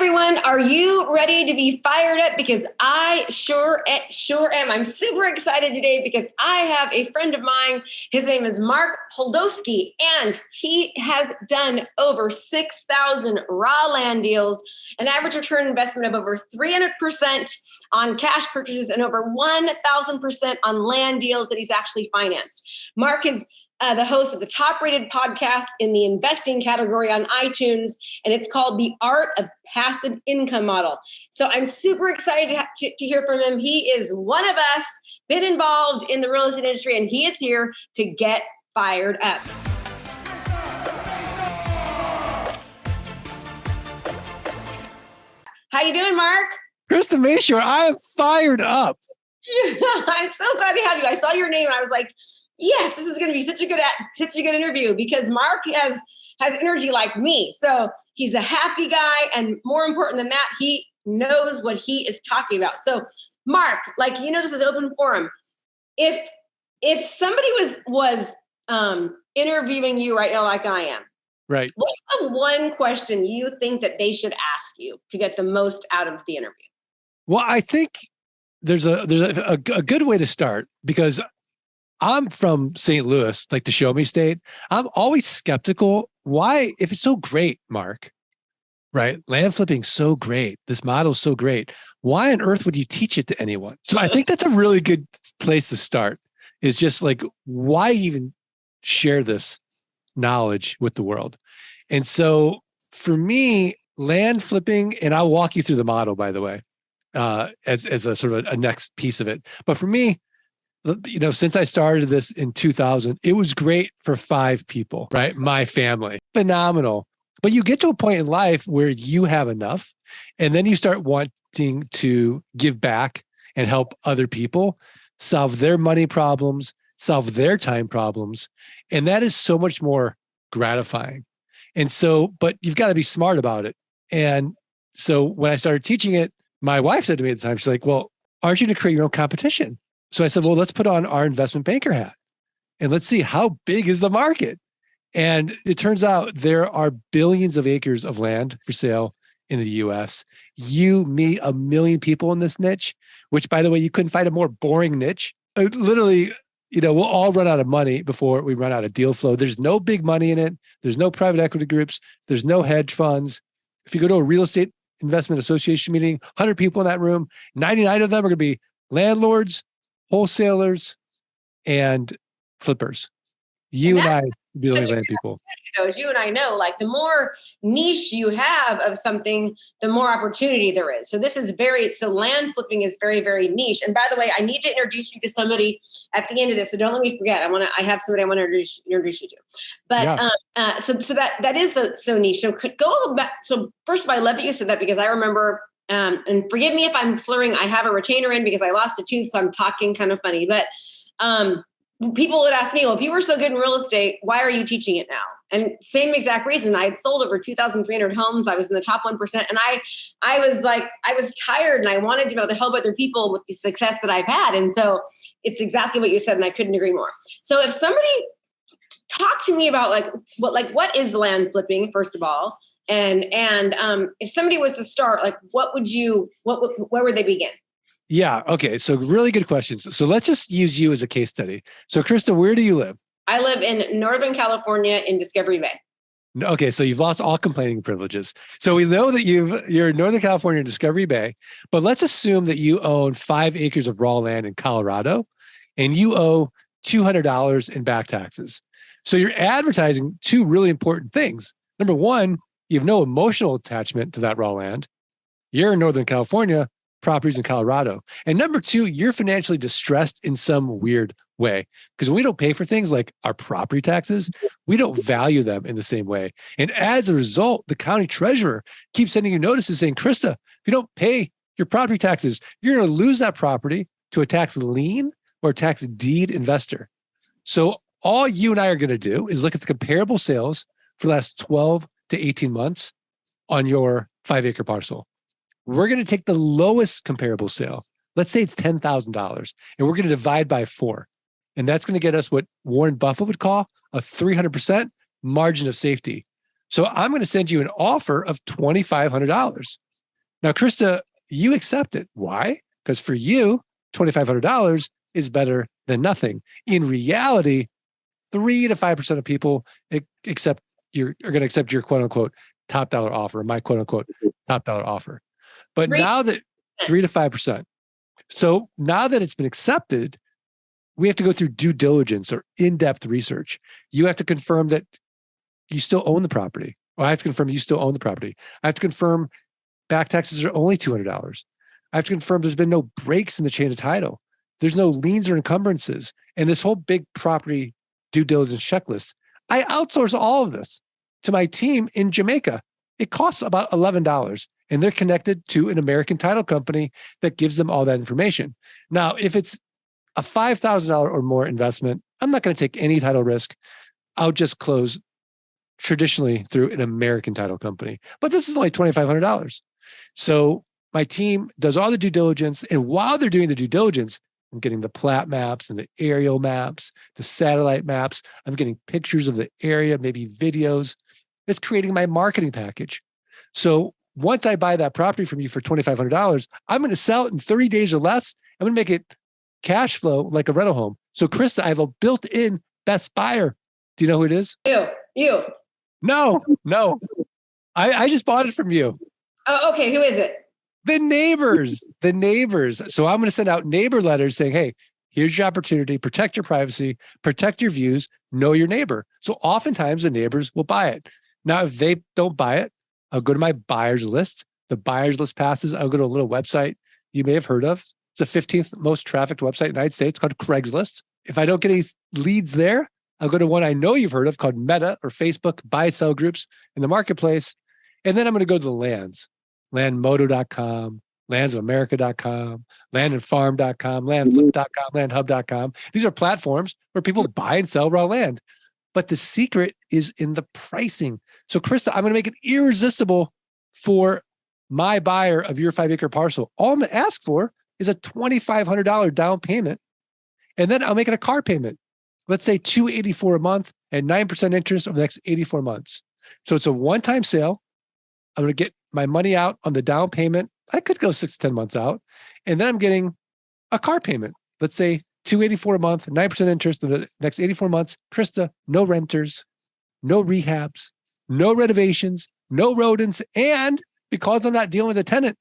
everyone. Are you ready to be fired up? Because I sure am. I'm super excited today because I have a friend of mine. His name is Mark Podolsky, and he has done over 6,000 raw land deals, an average return investment of over 300% on cash purchases and over 1,000% on land deals that he's actually financed. Mark is the host of the top-rated podcast in the investing category on iTunes, and it's called The Art of Passive Income Model. So I'm super excited to hear from him. He is one of us, been involved in the real estate industry, and he is here to get fired up. How you doing, Mark? Krista Mashore, I am fired up. Yeah, I'm so glad to have you. I saw your name and I was like, yes, this is going to be such a good interview because Mark has energy like me. So he's a happy guy. And more important than that, he knows what he is talking about. So Mark, this is open forum. If somebody was interviewing you right now, like I am, right? What's the one question you think that they should ask you to get the most out of the interview? Well, I think there's a good way to start because I'm from St. Louis, like the show me state. I'm always skeptical. Why, if it's so great, Mark, right? Land flipping so great. This model is so great. Why on earth would you teach it to anyone? So I think that's a really good place to start. Is just like, why even share this knowledge with the world? And so for me, land flipping, and I'll walk you through the model, by the way, as a sort of a next piece of it. But for me, since I started this in 2000, it was great for 5 people, right? My family, phenomenal. But you get to a point in life where you have enough, and then you start wanting to give back and help other people solve their money problems, solve their time problems. And that is so much more gratifying. And so, but you've got to be smart about it. And so when I started teaching it, my wife said to me at the time, she's like, well, aren't you going to create your own competition? So I said, well, let's put on our investment banker hat and let's see how big is the market. And it turns out there are billions of acres of land for sale in the US. You, me, a million people in this niche, which by the way, you couldn't find a more boring niche. Literally, we'll all run out of money before we run out of deal flow. There's no big money in it. There's no private equity groups. There's no hedge funds. If you go to a real estate investment association meeting, 100 people in that room, 99 of them are going to be landlords, wholesalers, and flippers. You and I be the only land people. As you and I know, like the more niche you have of something, the more opportunity there is. So land flipping is very, very niche. And by the way, I need to introduce you to somebody at the end of this. So don't let me forget. I have somebody I want to introduce you to. But yeah. So that is so niche. So go back. So first of all, I love that you said that because I remember. And forgive me if I'm slurring. I have a retainer in because I lost a tooth, so I'm talking kind of funny. But people would ask me, well, if you were so good in real estate, why are you teaching it now? And same exact reason. I had sold over 2,300 homes. I was in the top 1%. And I was tired and I wanted to be able to help other people with the success that I've had. And so it's exactly what you said. And I couldn't agree more. So if somebody talk to me about what is land flipping, first of all, and if somebody was to start, where would they begin? Yeah. Okay. So really good questions. So let's just use you as a case study. So Krista, where do you live? I live in Northern California in Discovery Bay. Okay. So you've lost all complaining privileges. So we know that you're in Northern California in Discovery Bay, but let's assume that you own 5 acres of raw land in Colorado and you owe $200 in back taxes. So you're advertising 2 really important things. Number one, you have no emotional attachment to that raw land. You're in Northern California, properties in Colorado. And number 2, you're financially distressed in some weird way. Because when we don't pay for things like our property taxes, we don't value them in the same way. And as a result, the county treasurer keeps sending you notices saying, Krista, if you don't pay your property taxes, you're going to lose that property to a tax lien or a tax deed investor. So all you and I are going to do is look at the comparable sales for the last 12 to 18 months on your 5-acre parcel. We're going to take the lowest comparable sale. Let's say it's $10,000 and we're going to divide by 4. And that's going to get us what Warren Buffett would call a 300% margin of safety. So I'm going to send you an offer of $2,500. Now, Krista, you accept it. Why? Because for you, $2,500 is better than nothing. In reality, 3 to 5% of people are going to accept your quote unquote top dollar offer, my quote unquote top dollar offer. But now that 3 to 5%. So now that it's been accepted, we have to go through due diligence or in-depth research. You have to confirm that you still own the property. Or I have to confirm you still own the property. I have to confirm back taxes are only $200. I have to confirm there's been no breaks in the chain of title. There's no liens or encumbrances. And this whole big property due diligence checklist, I outsource all of this to my team in Jamaica. It costs about $11, and they're connected to an American title company that gives them all that information. Now, if it's a $5,000 or more investment, I'm not going to take any title risk. I'll just close traditionally through an American title company. But this is only $2,500. So my team does all the due diligence. And while they're doing the due diligence, I'm getting the plat maps and the aerial maps, the satellite maps. I'm getting pictures of the area, maybe videos. It's creating my marketing package. So once I buy that property from you for $2,500, I'm going to sell it in 30 days or less. I'm going to make it cash flow like a rental home. So Krista, I have a built-in best buyer. Do you know who it is? You. No. I just bought it from you. Oh, okay. Who is it? The neighbors. So I'm going to send out neighbor letters saying, hey, here's your opportunity. Protect your privacy, protect your views, know your neighbor. So oftentimes the neighbors will buy it. Now, if they don't buy it, I'll go to my buyers list. The buyers list passes. I'll go to a little website you may have heard of. It's the 15th most trafficked website in the United States called Craigslist. If I don't get any leads there, I'll go to one I know you've heard of called Meta or Facebook buy-sell groups in the marketplace. And then I'm going to go to the lands, landmodo.com, landsofamerica.com, landandfarm.com, landflip.com, landhub.com. These are platforms where people buy and sell raw land. But the secret is in the pricing. So Krista, I'm going to make it irresistible for my buyer of your 5-acre parcel. All I'm going to ask for is a $2,500 down payment. And then I'll make it a car payment. Let's say $284 a month and 9% interest over the next 84 months. So it's a one-time sale. I'm going to get my money out on the down payment. I could go 6 to 10 months out. And then I'm getting a car payment. Let's say $284 a month, 9% interest in the next 84 months. Krista, no renters, no rehabs, no renovations, no rodents. And because I'm not dealing with a tenant,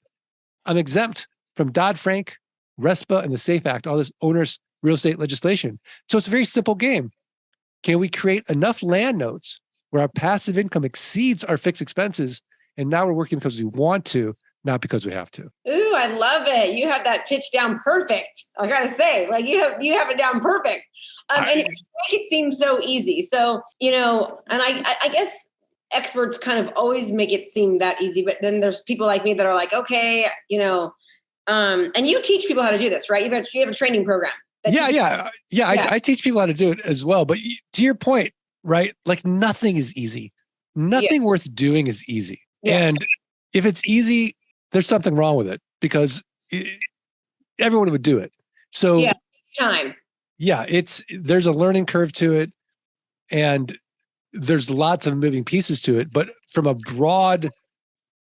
I'm exempt from Dodd-Frank, RESPA, and the SAFE Act, all this onerous real estate legislation. So it's a very simple game. Can we create enough land notes where our passive income exceeds our fixed expenses? And now we're working because we want to, not because we have to. Ooh, I love it. You have that pitch down perfect. I gotta say, like you have it down perfect. And it make it seem so easy. So, and I guess experts kind of always make it seem that easy, but then there's people like me that are like, okay, and you teach people how to do this, right? You have a training program. Yeah. I teach people how to do it as well. But to your point, right? Like nothing is easy. Nothing worth doing is easy. Yeah. And if it's easy, there's something wrong with it because everyone would do it. So it's time. Yeah, there's a learning curve to it, and there's lots of moving pieces to it. But from a broad,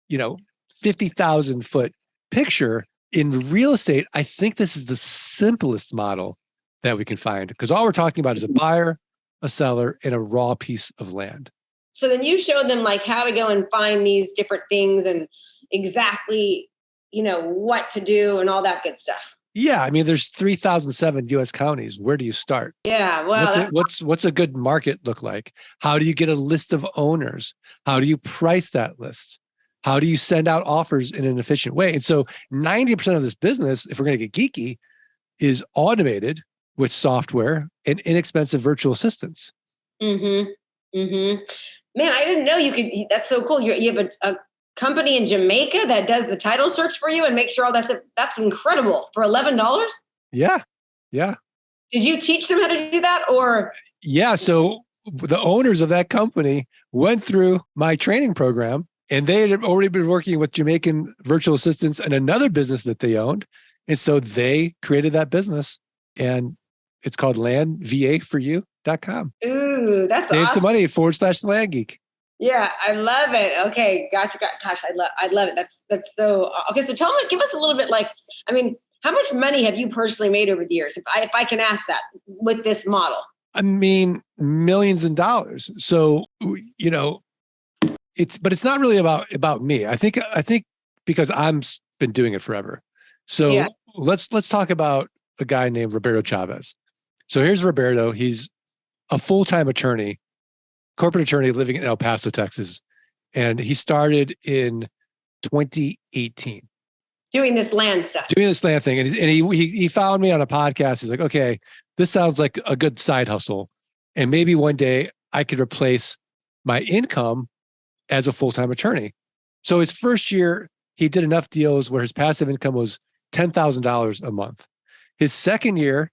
50,000 foot picture in real estate, I think this is the simplest model that we can find because all we're talking about is a buyer, a seller, and a raw piece of land. So then you showed them like how to go and find these different things and exactly, what to do and all that good stuff. Yeah. I mean, there's 3,007 US counties. Where do you start? Yeah. Well, what's a good market look like? How do you get a list of owners? How do you price that list? How do you send out offers in an efficient way? And so 90% of this business, if we're going to get geeky, is automated with software and inexpensive virtual assistants. Mm-hmm. Mm-hmm. Man, I didn't know you could. That's so cool. You have a company in Jamaica that does the title search for you and make sure all that's incredible for $11. Yeah. Did you teach them how to do that or? Yeah. So the owners of that company went through my training program and they had already been working with Jamaican virtual assistants and another business that they owned. And so they created that business and it's called landvaforyou.com. Ooh, that's Save awesome. some money /land geek. Yeah, I love it. Okay, gotcha. Gosh, I love it. That's so okay. So give us a little bit, like, I mean, how much money have you personally made over the years, if I can ask that, with this model? I mean, millions of dollars. So, but it's not really about me. I think because been doing it forever. Yeah. So let's talk about a guy named Roberto Chavez. So here's Roberto. He's a full-time attorney, corporate attorney living in El Paso, Texas. And he started in 2018 Doing this land stuff. doing this land thing. And he found me on a podcast. He's like, okay, this sounds like a good side hustle. And maybe one day I could replace my income as a full-time attorney. So his first year, he did enough deals where his passive income was $10,000 a month. His second year,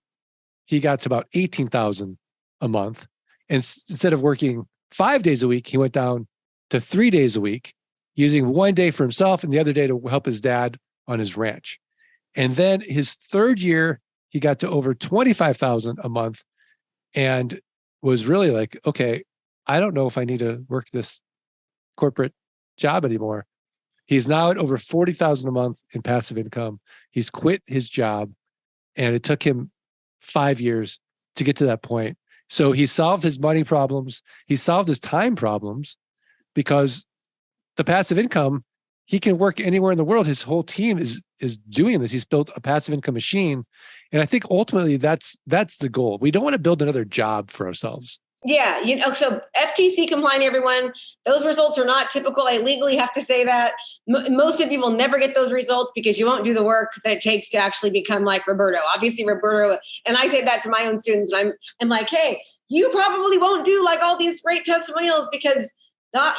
he got to about $18,000 a month. And instead of working 5 days a week, he went down to 3 days a week, using one day for himself and the other day to help his dad on his ranch. And then his third year, he got to over $25,000 a month and was really like, okay, I don't know if I need to work this corporate job anymore. He's now at over $40,000 a month in passive income. He's quit his job, and it took him 5 years to get to that point. So he solved his money problems. He solved his time problems because the passive income, he can work anywhere in the world. His whole team is doing this. He's built a passive income machine. And I think ultimately that's the goal. We don't want to build another job for ourselves. Yeah, so FTC compliant, everyone. Those results are not typical. I legally have to say that. Most of you will never get those results because you won't do the work that it takes to actually become like Roberto. Obviously, Roberto, and I say that to my own students. And I'm like, hey, you probably won't do like all these great testimonials because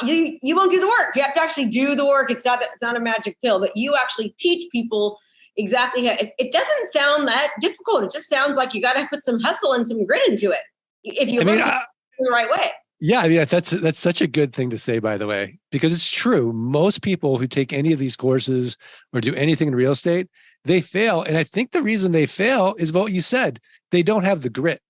you won't do the work. You have to actually do the work. It's not a magic pill, but you actually teach people exactly how. It doesn't sound that difficult. It just sounds like you got to put some hustle and some grit into it. If you learn it the right way. Yeah, that's such a good thing to say, by the way, because it's true. Most people who take any of these courses or do anything in real estate, they fail. And I think the reason they fail is what you said. They don't have the grit.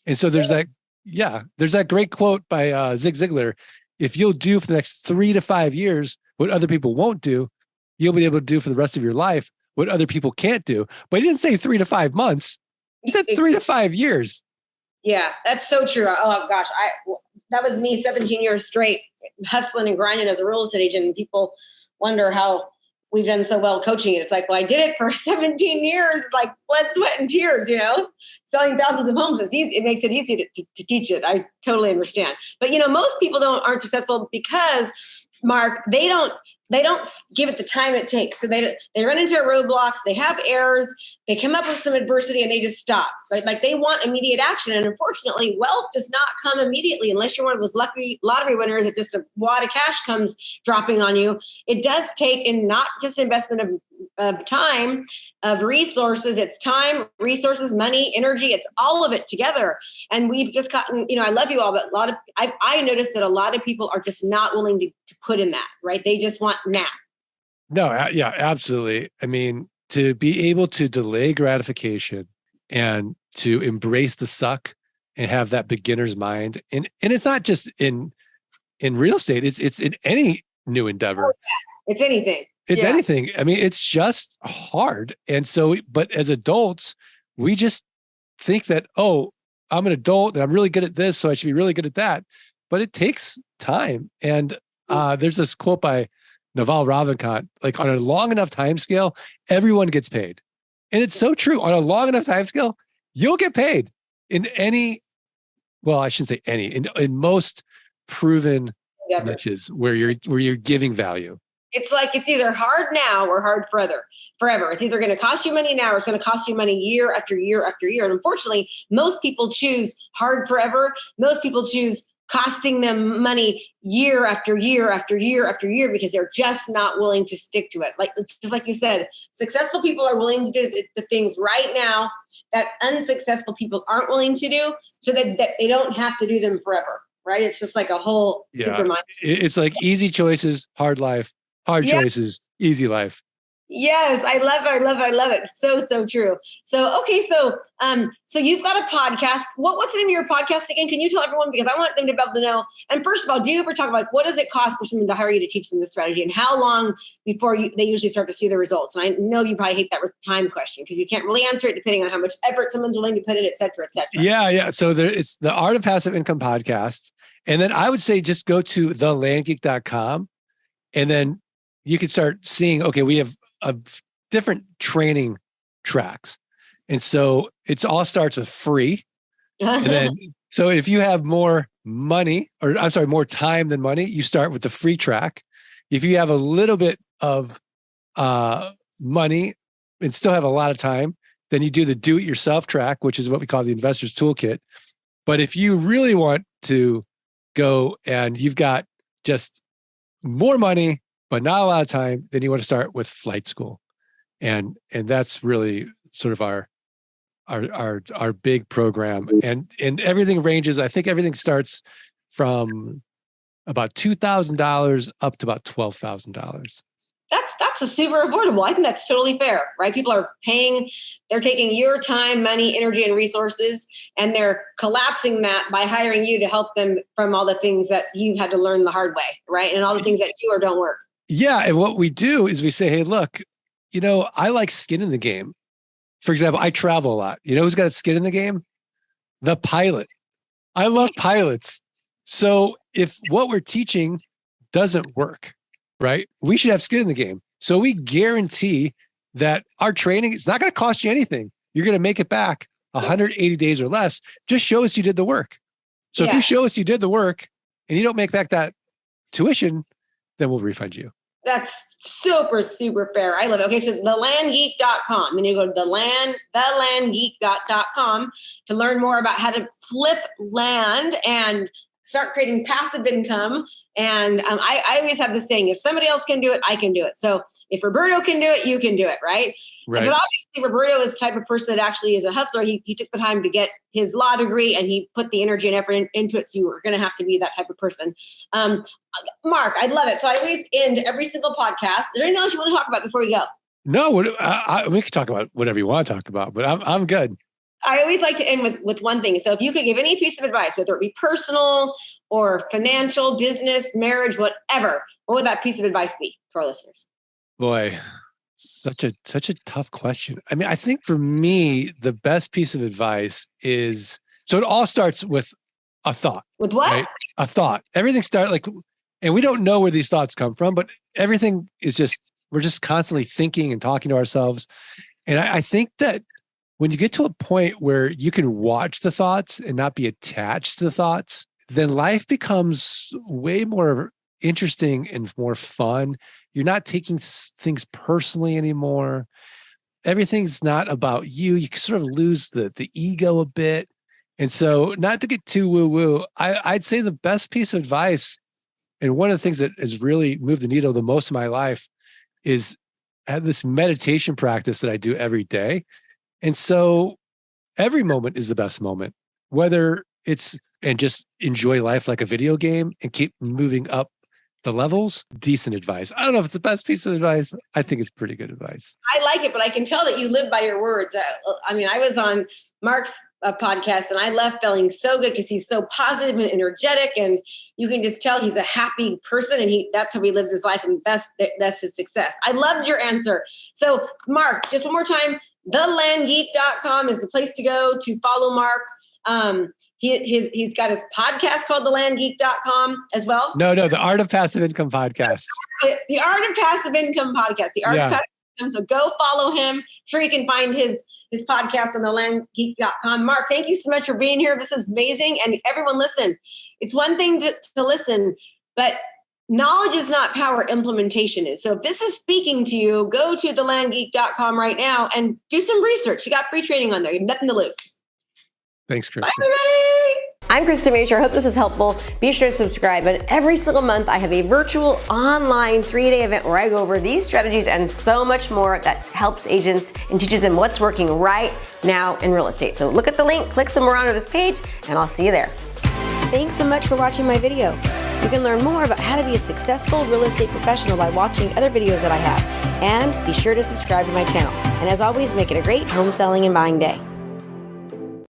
And so there's that great quote by Zig Ziglar. If you'll do for the next 3 to 5 years what other people won't do, you'll be able to do for the rest of your life what other people can't do. But he didn't say 3 to 5 months. He said 3 to 5 years. Yeah, that's so true. Oh gosh, that was me 17 years straight hustling and grinding as a real estate agent. And people wonder how we've done so well coaching it. It's like, well, I did it for 17 years, like blood, sweat, and tears, selling thousands of homes is easy. It makes it easy to teach it. I totally understand. But, most people aren't successful because, Mark, they don't give it the time it takes. So they run into roadblocks, they have errors, they come up with some adversity and they just stop, right? Like they want immediate action. And unfortunately, wealth does not come immediately unless you're one of those lucky lottery winners that just a wad of cash comes dropping on you. It does take in not just investment of time, of resources. It's time, resources, money, energy. It's all of it together. And we've just gotten, I love you all, but I noticed that a lot of people are just not willing to put in that, right? They just want now. No, yeah, absolutely. I mean, to be able to delay gratification and to embrace the suck and have that beginner's mind. And it's not just in real estate, it's in any new endeavor. It's anything. It's anything. I mean, it's just hard. And so, but as adults, we just think that, oh, I'm an adult and I'm really good at this, so I should be really good at that. But it takes time. And there's this quote by Naval Ravikant, like on a long enough time scale, everyone gets paid. And it's so true. On a long enough time scale, you'll get paid in I shouldn't say any, in most proven niches where you're giving value. It's like it's either hard now or hard forever. It's either going to cost you money now or it's going to cost you money year after year after year. And unfortunately, most people choose hard forever. Most people choose costing them money year after year after year after year because they're just not willing to stick to it. Just like you said, successful people are willing to do the things right now that unsuccessful people aren't willing to do so that they don't have to do them forever, right? It's just like a whole super mindset. It's like easy choices, hard life, hard choices, easy life. Yes, I love it. I love it. I love it. So, so true. So, okay. So you've got a podcast. What's the name of your podcast again? Can you tell everyone? Because I want them to be able to know. And first of all, do you ever talk about what does it cost for someone to hire you to teach them this strategy, and how long before they usually start to see the results? And I know you probably hate that time question because you can't really answer it depending on how much effort someone's willing to put in, et cetera, et cetera. Yeah. So it's the Art of Passive Income podcast. And then I would say just go to thelandgeek.com, and then you can start seeing, okay, we have different training tracks. And so it's all starts with free. And then, so if you have more money, or I'm sorry, more time than money, you start with the free track. If you have a little bit of money and still have a lot of time, then you do the do-it-yourself track, which is what we call the Investor's Toolkit. But if you really want to go and you've got just more money, but not a lot of time, then you want to start with Flight School. And that's really sort of our big program. And everything ranges, I think everything starts from about $2,000 up to about $12,000. That's a super affordable. I think that's totally fair, right? People are paying, they're taking your time, money, energy, and resources, and they're collapsing that by hiring you to help them from all the things that you've had to learn the hard way, right? And all the things that do or don't work. Yeah. And what we do is we say, hey, look, I like skin in the game. For example, I travel a lot. You know who's got skin in the game? The pilot. I love pilots. So if what we're teaching doesn't work, right, we should have skin in the game. So we guarantee that our training is not going to cost you anything. You're going to make it back 180 days or less. Just show us you did the work. So if you show us you did the work and you don't make back that tuition, then we'll refund you. That's super, super fair. I love it. Okay, so thelandgeek.com. Then you go to thelandgeek.com to learn more about how to flip land and start creating passive income. And I always have this saying, if somebody else can do it, I can do it. So if Roberto can do it, you can do it, right? But obviously Roberto is the type of person that actually is a hustler. He took the time to get his law degree and he put the energy and effort into it. So you are going to have to be that type of person. Mark, I love it. So I always end every single podcast. Is there anything else you want to talk about before we go? No, we can talk about whatever you want to talk about, but I'm good. I always like to end with one thing. So if you could give any piece of advice, whether it be personal or financial, business, marriage, whatever, what would that piece of advice be for our listeners? Boy, such a tough question. I mean, I think for me, the best piece of advice is, so it all starts with a thought. With what? Right? A thought. Everything starts and we don't know where these thoughts come from, but everything is we're just constantly thinking and talking to ourselves. And I think that when you get to a point where you can watch the thoughts and not be attached to the thoughts, then life becomes way more interesting and more fun. You're not taking things personally anymore. Everything's not about you. You sort of lose the ego a bit. And so, not to get too woo-woo, I'd say the best piece of advice, and one of the things that has really moved the needle the most in my life, is I have this meditation practice that I do every day. And so every moment is the best moment, whether and just enjoy life like a video game and keep moving up the levels. Decent advice. I don't know if it's the best piece of advice. I think it's pretty good advice. I like it, but I can tell that you live by your words. I mean, I was on Mark's podcast and I left feeling so good because he's so positive and energetic, and you can just tell he's a happy person, and that's how he lives his life, and that's his success. I loved your answer. So Mark, just one more time, thelandgeek.com is the place to go to follow Mark. He's got his podcast called thelandgeek.com as well. No, the Art of Passive Income podcast. The Art of Passive Income podcast. The Art of Passive Income. So go follow him. Sure, you can find his podcast on thelandgeek.com. Mark, thank you so much for being here. This is amazing. And everyone listen, it's one thing to listen, but knowledge is not power, implementation is. So if this is speaking to you, go to thelandgeek.com right now and do some research. You got free training on there. You have nothing to lose. Thanks, Krista. Bye, everybody. I'm Krista Mashore. I hope this is helpful. Be sure to subscribe. And every single month, I have a virtual online 3-day event where I go over these strategies and so much more that helps agents and teaches them what's working right now in real estate. So look at the link, click somewhere onto this page, and I'll see you there. Thanks so much for watching my video. You can learn more about how to be a successful real estate professional by watching other videos that I have. And be sure to subscribe to my channel. And as always, make it a great home selling and buying day.